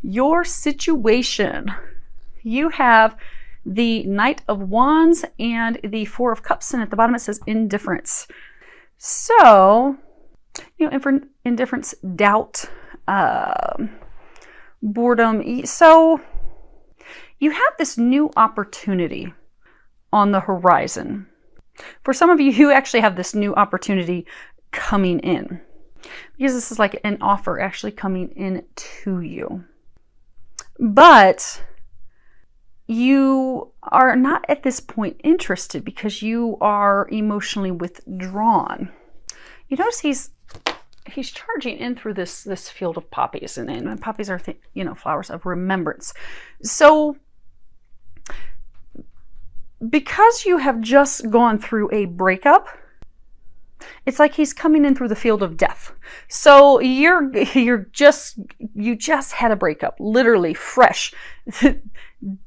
your situation. You have the Knight of Wands and the Four of Cups, and at the bottom it says indifference. So, indifference, doubt, boredom. So you have this new opportunity on the horizon. For some of you, you actually have this new opportunity coming in, because this is like an offer actually coming in to you. But you are not at this point interested because you are emotionally withdrawn. You notice he's charging in through this field of poppies, and poppies are flowers of remembrance. So because you have just gone through a breakup, it's like he's coming in through the field of death. So you just had a breakup, literally fresh.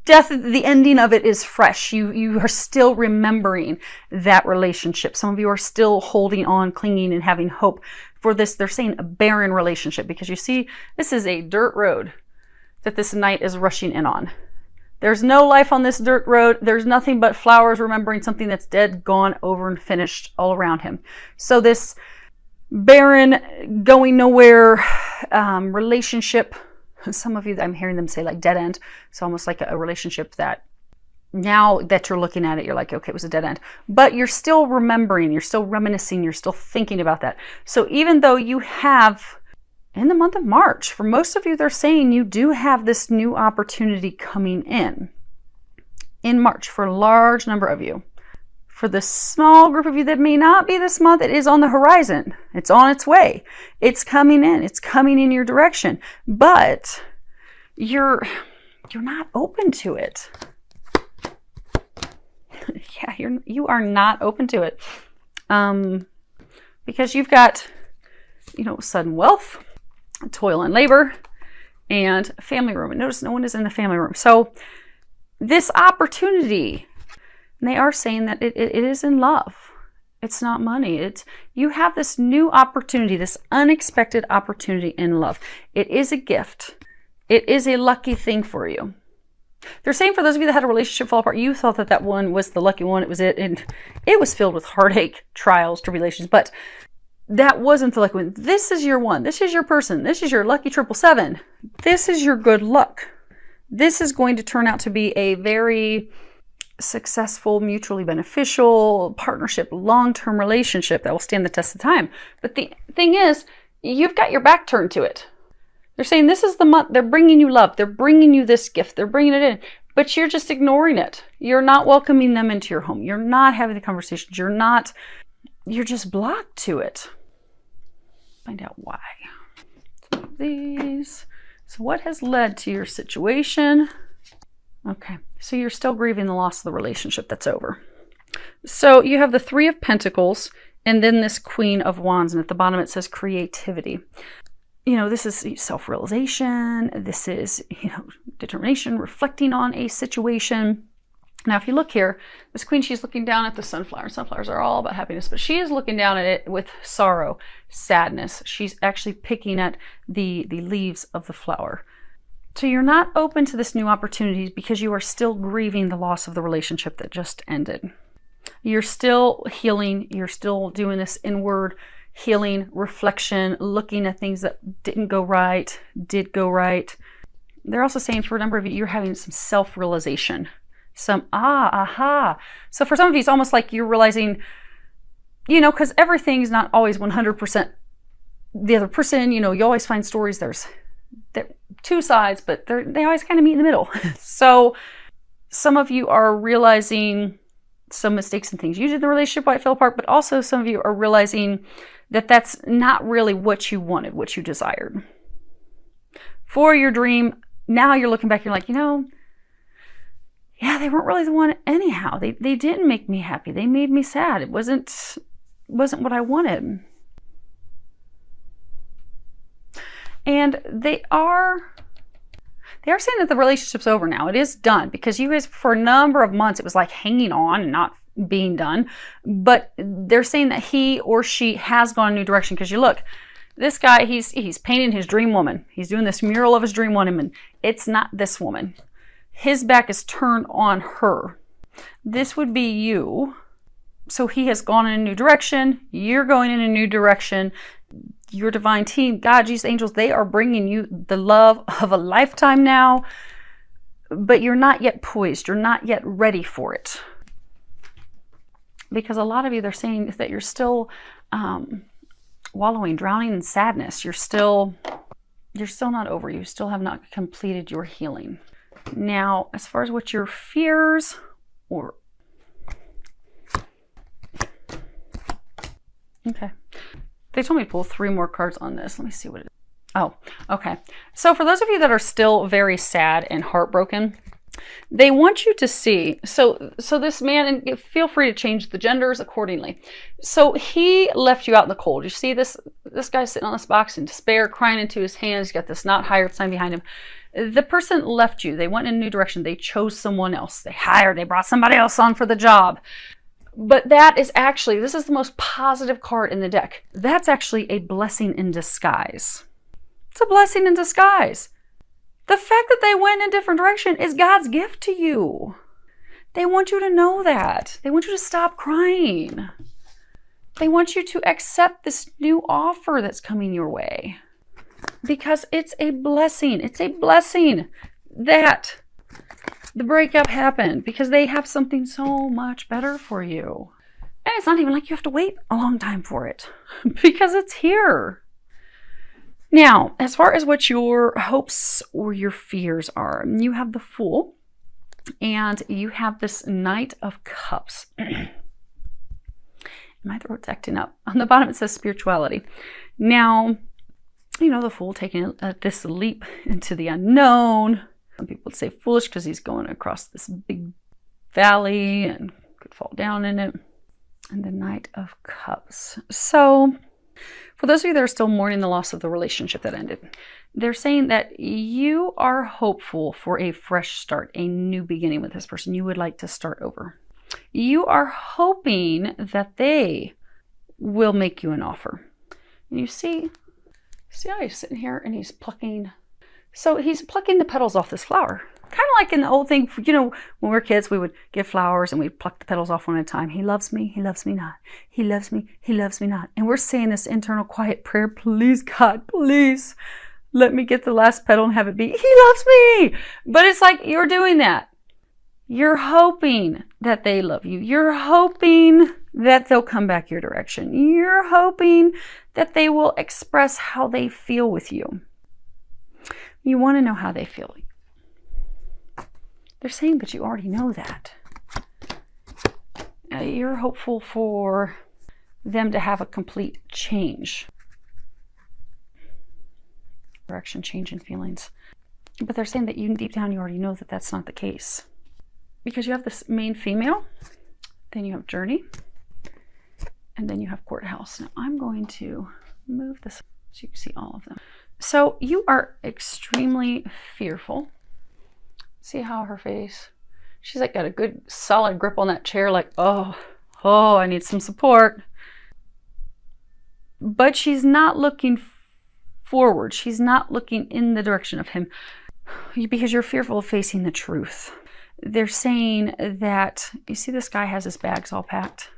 Death, the ending of it is fresh. You are still remembering that relationship. Some of you are still holding on, clinging, and having hope for this. They're saying a barren relationship, because you see, this is a dirt road that this knight is rushing in on. There's no life on this dirt road. There's nothing but flowers remembering something that's dead, gone, over, and finished all around him. So this barren, going nowhere relationship, some of you, I'm hearing them say like dead end. So almost like a relationship that now that you're looking at it, you're like, okay, it was a dead end. But you're still remembering, you're still reminiscing, you're still thinking about that. So even though you have, in the month of March, for most of you, they're saying you do have this new opportunity coming in March for a large number of you. For the small group of you that may not be this month, it is on the horizon. It's on its way. It's coming in. It's coming in your direction. But you're not open to it. Yeah, you are not open to it. Because you've got, sudden wealth, toil and labor, and family room. And notice no one is in the family room. So this opportunity, and they are saying that it is in love. It's not money. You have this new opportunity, this unexpected opportunity in love. It is a gift. It is a lucky thing for you. They're saying for those of you that had a relationship fall apart, you thought that one was the lucky one. It was it. And it was filled with heartache, trials, tribulations. But that wasn't the lucky one. This is your one. This is your person. This is your lucky 777. This is your good luck. This is going to turn out to be a very successful, mutually beneficial partnership, long-term relationship that will stand the test of time. But the thing is, you've got your back turned to it. They're saying this is the month. They're bringing you love. They're bringing you this gift. They're bringing it in. But you're just ignoring it. You're not welcoming them into your home. You're not having the conversations. You're just blocked to it. Find out why. So these. So what has led to your situation? Okay. So you're still grieving the loss of the relationship that's over. So you have the Three of Pentacles and then this Queen of Wands. And at the bottom it says creativity. This is self-realization. This is, determination, reflecting on a situation. Now, if you look here, this queen, she's looking down at the sunflower. Sunflowers are all about happiness, but she is looking down at it with sorrow, sadness. She's actually picking at the leaves of the flower. So you're not open to this new opportunity because you are still grieving the loss of the relationship that just ended. You're still healing. You're still doing this inward healing, reflection, looking at things that didn't go right, did go right. They're also saying for a number of you, you're having some self-realization. Some aha. So for some of you, it's almost like you're realizing, because everything's not always 100% the other person. You always find stories. There's two sides, but they always kind of meet in the middle. So some of you are realizing some mistakes and things you did in the relationship, why it fell apart, but also some of you are realizing that that's not really what you wanted, what you desired. For your dream, now you're looking back, you're like, yeah, they weren't really the one anyhow. They didn't make me happy. They made me sad. It wasn't what I wanted. And they are saying that the relationship's over now. It is done, because you guys, for a number of months, it was like hanging on and not being done. But they're saying that he or she has gone a new direction, because you look, This guy, he's painting his dream woman. He's doing this mural of his dream woman. It's not this woman. His back is turned on her. This would be you. So he has gone in a new direction. You're going in a new direction. Your divine team, God, Jesus, angels, they are bringing you the love of a lifetime now. But you're not yet poised. You're not yet ready for it. Because a lot of you, they're saying that you're still wallowing, drowning in sadness. You're still not over. You still have not completed your healing. Now, as far as what your fears or... Okay. They told me to pull 3 more cards on this. Let me see what it is. Oh, okay. So for those of you that are still very sad and heartbroken, they want you to see, so this man, and feel free to change the genders accordingly. So he left you out in the cold. You see this guy sitting on this box in despair, crying into his hands. He's got this not hired sign behind him. The person left you. They went in a new direction. They chose someone else. They brought somebody else on for the job. But that is actually, this is the most positive card in the deck. That's actually a blessing in disguise. It's a blessing in disguise. The fact that they went in a different direction is God's gift to you. They want you to know that. They want you to stop crying. They want you to accept this new offer that's coming your way. Because it's a blessing. It's a blessing that the breakup happened, because they have something so much better for you. And it's not even like you have to wait a long time for it, because it's here. Now, as far as what your hopes or your fears are, you have the Fool, and you have this Knight of Cups. My throat's acting up. On the bottom it says spirituality. Now, you know, the Fool taking this leap into the unknown. Some people would say foolish because he's going across this big valley and could fall down in it. And the Knight of Cups. So, for those of you that are still mourning the loss of the relationship that ended, they're saying that you are hopeful for a fresh start, a new beginning with this person. You would like to start over. You are hoping that they will make you an offer. And you see how he's sitting here and he's plucking. So he's plucking the petals off this flower. Kind of like in the old thing, you know, when we were kids, we would get flowers and we'd pluck the petals off one at a time. He loves me not. He loves me not. And we're saying this internal quiet prayer, please God, please let me get the last petal and have it be, he loves me. But it's like you're doing that. You're hoping that they love you. You're hoping that they'll come back your direction. You're hoping that they will express how they feel with you. You want to know how they feel. They're saying, but you already know that. You're hopeful for them to have a complete change. Direction, change in feelings. But they're saying that you deep down, you already know that that's not the case. Because you have this main female, then you have Journey, and then you have Courthouse. Now I'm going to move this so you can see all of them. So you are extremely fearful. See how her face, she's like got a good solid grip on that chair, like, oh, I need some support. But she's not looking forward. She's not looking in the direction of him because you're fearful of facing the truth. They're saying that, you see this guy has his bags all packed.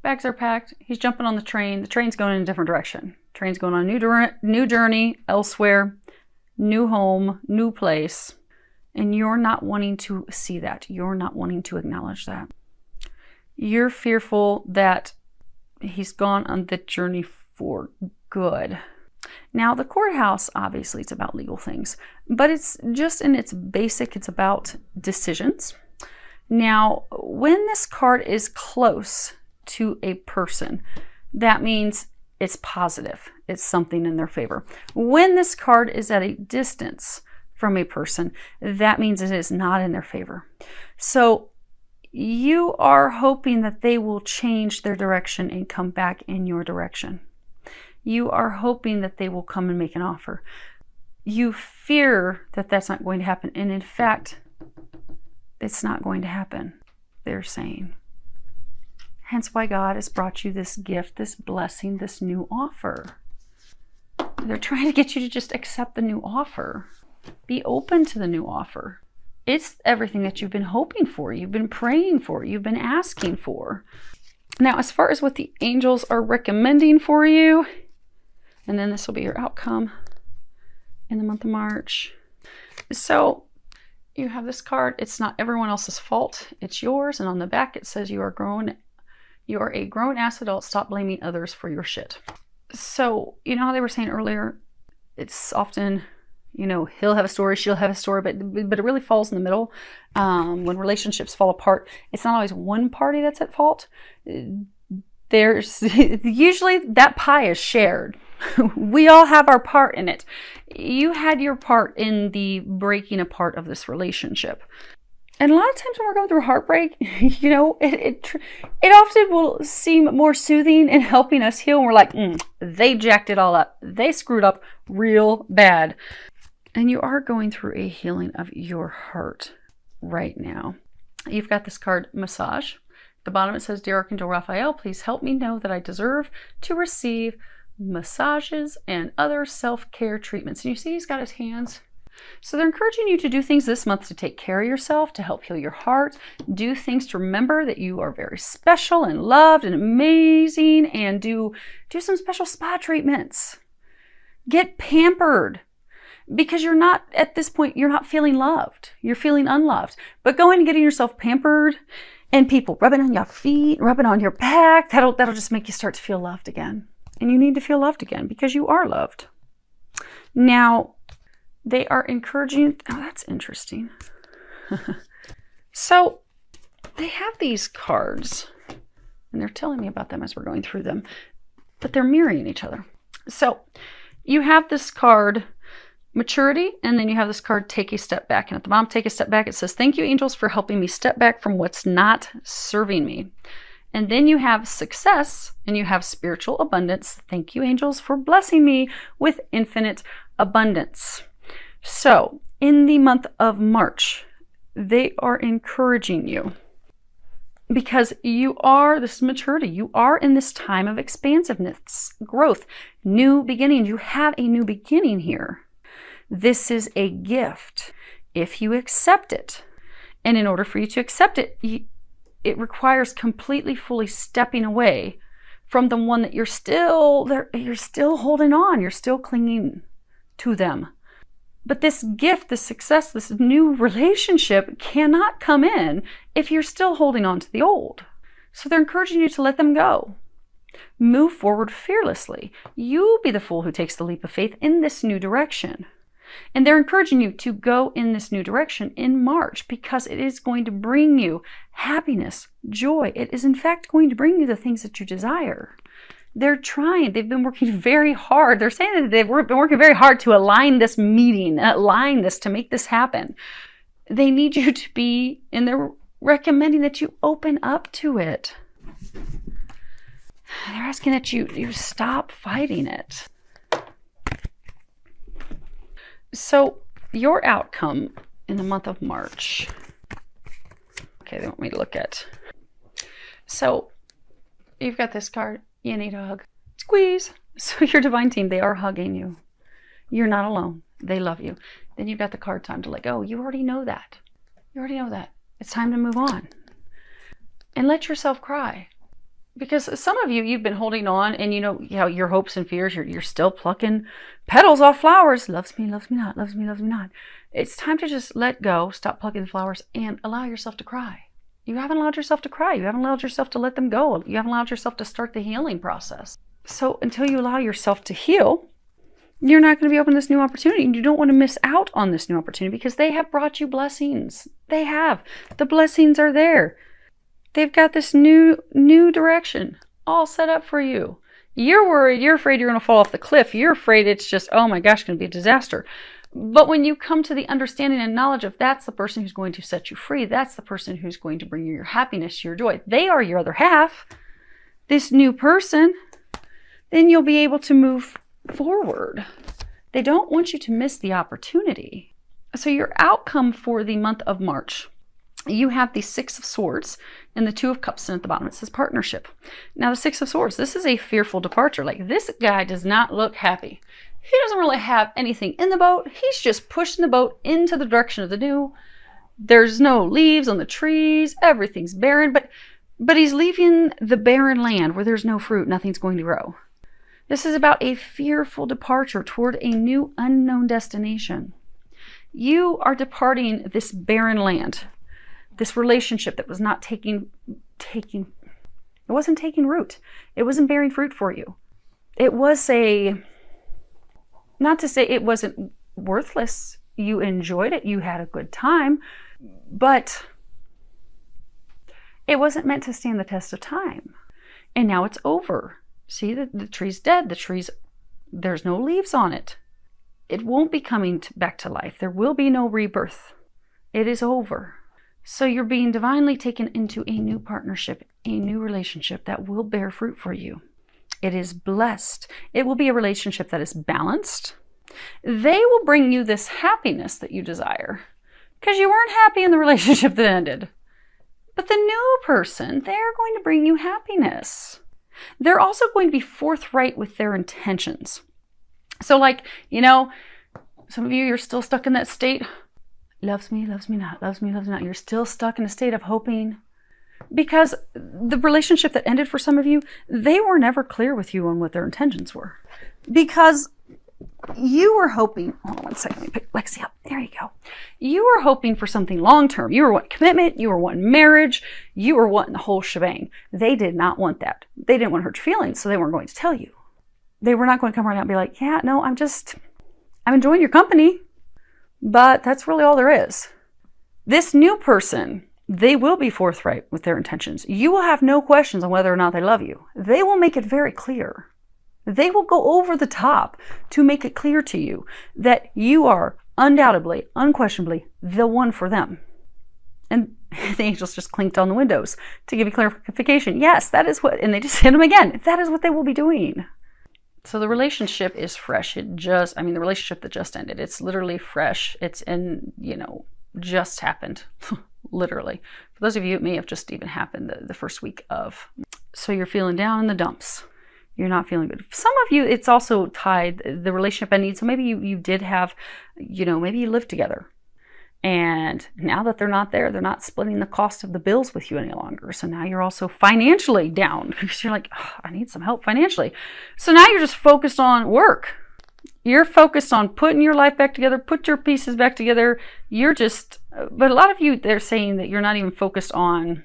Bags are packed. He's jumping on the train. The train's going in a different direction. Train's going on a new journey elsewhere, new home, new place. And you're not wanting to see that. You're not wanting to acknowledge that. You're fearful that he's gone on the journey for good. Now, the Courthouse, obviously, it's about legal things, but it's just in its basic, it's about decisions. Now, when this card is close to a person, that means it's positive. It's something in their favor. When this card is at a distance from a person, that means it is not in their favor. So you are hoping that they will change their direction and come back in your direction. You are hoping that they will come and make an offer. You fear that that's not going to happen. And in fact, it's not going to happen, they're saying. Hence why God has brought you this gift, this blessing, this new offer. They're trying to get you to just accept the new offer. Be open to the new offer. It's everything that you've been hoping for, you've been praying for, you've been asking for. Now, as far as what the angels are recommending for you, and then this will be your outcome in the month of March. So you have this card. It's not everyone else's fault. It's yours. And on the back, it says you are a grown-ass adult. Stop blaming others for your shit. So, you know how they were saying earlier, it's often, you know, he'll have a story, she'll have a story, but it really falls in the middle. When relationships fall apart, it's not always one party that's at fault. There's usually that pie is shared. We all have our part in it. You had your part in the breaking apart of this relationship. And a lot of times when we're going through heartbreak, you know, it often will seem more soothing and helping us heal. And we're like, they jacked it all up. They screwed up real bad. And you are going through a healing of your heart right now. You've got this card, Massage. At the bottom it says, Dear Archangel Raphael, please help me know that I deserve to receive massages and other self-care treatments. And you see he's got his hands. So they're encouraging you to do things this month to take care of yourself, to help heal your heart. Do things to remember that you are very special and loved and amazing, and do some special spa treatments. Get pampered, because you're not, at this point, you're not feeling loved. You're feeling unloved. But going and getting yourself pampered and people rubbing on your feet, rubbing on your back, that'll just make you start to feel loved again. And you need to feel loved again because you are loved. Now, they are encouraging, oh, that's interesting. So they have these cards and they're telling me about them as we're going through them, but they're mirroring each other. So you have this card, Maturity, and then you have this card, Take a Step Back. And at the bottom, Take a Step Back, it says, Thank you, angels, for helping me step back from what's not serving me. And then you have Success, and you have Spiritual Abundance. Thank you, angels, for blessing me with infinite abundance. So, in the month of March, they are encouraging you because you are, this is maturity, you are in this time of expansiveness, growth, new beginnings. You have a new beginning here. This is a gift if you accept it. And in order for you to accept it, it requires completely, fully stepping away from the one that you're still holding on, you're still clinging to them. But this gift, this success, this new relationship cannot come in if you're still holding on to the old. So they're encouraging you to let them go. Move forward fearlessly. You be the fool who takes the leap of faith in this new direction. And they're encouraging you to go in this new direction in March because it is going to bring you happiness, joy. It is in fact going to bring you the things that you desire. They're trying. They've been working very hard. They're saying that they've been working very hard to align this meeting, align this, to make this happen. They need you to be, and they're recommending that you open up to it. They're asking that you stop fighting it. So your outcome in the month of March. Okay, they want me to look at. So you've got this card. You need a hug. Squeeze. So your divine team, they are hugging you. You're not alone. They love you. Then you've got the card Time to Let Go. You already know that. You already know that. It's time to move on. And let yourself cry. Because some of you, you've been holding on, and you know your hopes and fears, you're still plucking petals off flowers. Loves me, loves me not, loves me, loves me not. It's time to just let go, stop plucking the flowers, and allow yourself to cry. You haven't allowed yourself to cry. You haven't allowed yourself to let them go. You haven't allowed yourself to start the healing process. So until you allow yourself to heal, you're not going to be open to this new opportunity. And you don't want to miss out on this new opportunity because they have brought you blessings. They have. The blessings are there. They've got this new direction all set up for you. You're worried. You're afraid you're going to fall off the cliff. You're afraid it's just, oh my gosh, going to be a disaster. But when you come to the understanding and knowledge of that's the person who's going to set you free, that's the person who's going to bring you your happiness, your joy, they are your other half, this new person, then you'll be able to move forward. They don't want you to miss the opportunity. So your outcome for the month of March, you have the Six of Swords and the Two of Cups, and at the bottom it says partnership. Now the Six of Swords, this is a fearful departure. Like, this guy does not look happy. He doesn't really have anything in the boat. He's just pushing the boat into the direction of the new. There's no leaves on the trees. Everything's barren, but he's leaving the barren land where there's no fruit. Nothing's going to grow. This is about a fearful departure toward a new unknown destination. You are departing this barren land, this relationship that was not taking root. It wasn't bearing fruit for you. It was not to say it wasn't worthless. You enjoyed it. You had a good time, but it wasn't meant to stand the test of time. And now it's over. See, the tree's dead. There's no leaves on it. It won't be coming back to life. There will be no rebirth. It is over. So you're being divinely taken into a new partnership, a new relationship that will bear fruit for you. It is blessed. It will be a relationship that is balanced. They will bring you this happiness that you desire because you weren't happy in the relationship that ended. But the new person, they're going to bring you happiness. They're also going to be forthright with their intentions. So some of you're still stuck in that state. Loves me not, loves me not. You're still stuck in a state of hoping. Because the relationship that ended for some of you, they were never clear with you on what their intentions were. Because you were hoping, hold on one second, let me pick Lexi up. There you go. You were hoping for something long-term. You were wanting commitment. You were wanting marriage. You were wanting the whole shebang. They did not want that. They didn't want to hurt your feelings, so they weren't going to tell you. They were not going to come right out and be like, yeah, no, I'm enjoying your company, but that's really all there is. This new person, they will be forthright with their intentions. You will have no questions on whether or not they love you. They will make it very clear. They will go over the top to make it clear to you that you are undoubtedly, unquestionably the one for them. And the angels just clinked on the windows to give you clarification. Yes, that is what, and they just hit them again. That is what they will be doing. So the relationship is fresh. The relationship that just ended, it's literally fresh. It's just happened, literally. For those of you, it may have just even happened the first week of. So you're feeling down in the dumps. You're not feeling good. Some of you, it's also tied, the relationship ending. So maybe you did have, maybe you lived together. And now that they're not there, they're not splitting the cost of the bills with you any longer. So now you're also financially down because you're like, oh, I need some help financially. So now you're just focused on work. You're focused on putting your life back together, put your pieces back together. But a lot of you, they're saying that you're not even focused on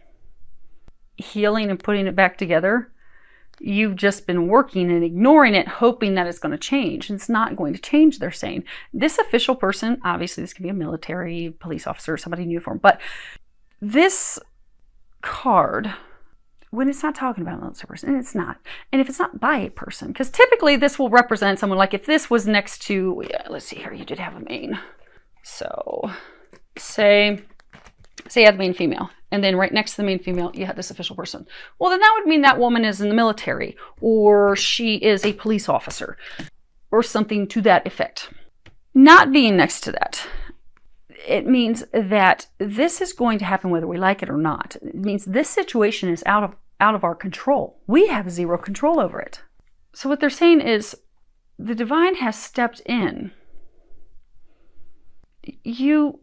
healing and putting it back together. You've just been working and ignoring it, hoping that it's going to change. It's not going to change, they're saying. This official person, obviously this can be a military, police officer, somebody in uniform, but this card, when it's not talking about a military person, and it's not, and if it's not by a person, because typically this will represent someone, like if this was next to, let's see here, you did have a main. So say you had the main female, and then right next to the main female, you had this official person. Well, then that would mean that woman is in the military, or she is a police officer, or something to that effect. Not being next to that, it means that this is going to happen whether we like it or not. It means this situation is out of our control. We have zero control over it. So what they're saying is the divine has stepped in. You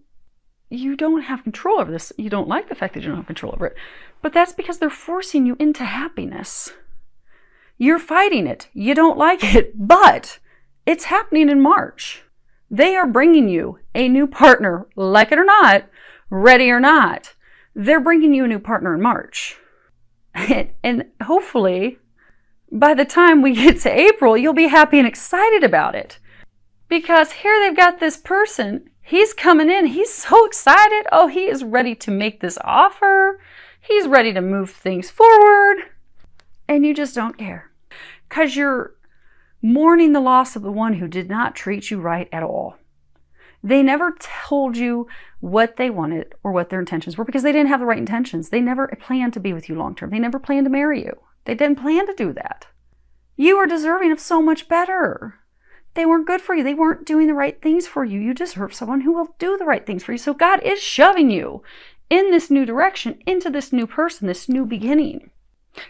don't have control over this. You don't like the fact that you don't have control over it. But that's because they're forcing you into happiness. You're fighting it. You don't like it. But it's happening in March. They are bringing you a new partner, like it or not, ready or not. They're bringing you a new partner in March. And hopefully, by the time we get to April, you'll be happy and excited about it. Because here they've got this person. He's coming in. He's so excited. Oh, he is ready to make this offer. He's ready to move things forward. And you just don't care. Because you're mourning the loss of the one who did not treat you right at all. They never told you what they wanted or what their intentions were because they didn't have the right intentions. They never planned to be with you long term. They never planned to marry you. They didn't plan to do that. You are deserving of so much better. They weren't good for you. They weren't doing the right things for you. You deserve someone who will do the right things for you. So God is shoving you in this new direction, into this new person, this new beginning.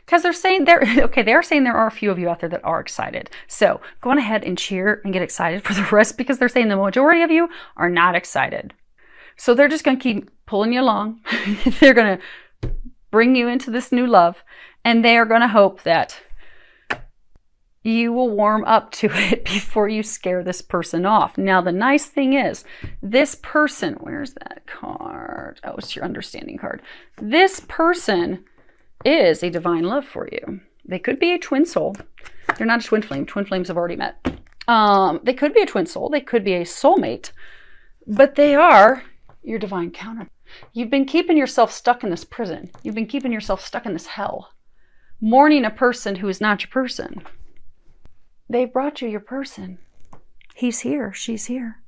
Because they're saying they're saying there are a few of you out there that are excited. So go on ahead and cheer and get excited for the rest, because they're saying the majority of you are not excited. So they're just going to keep pulling you along. They're going to bring you into this new love, and they are going to hope that you will warm up to it before you scare this person off. Now, the nice thing is, this person, where's that card? Oh, it's your understanding card. This person is a divine love for you. They could be a twin soul. They're not a twin flame. Twin flames have already met. They could be a twin soul. They could be a soulmate. But they are your divine counterpart. You've been keeping yourself stuck in this prison. You've been keeping yourself stuck in this hell, mourning a person who is not your person. They brought you your person. He's here. She's here.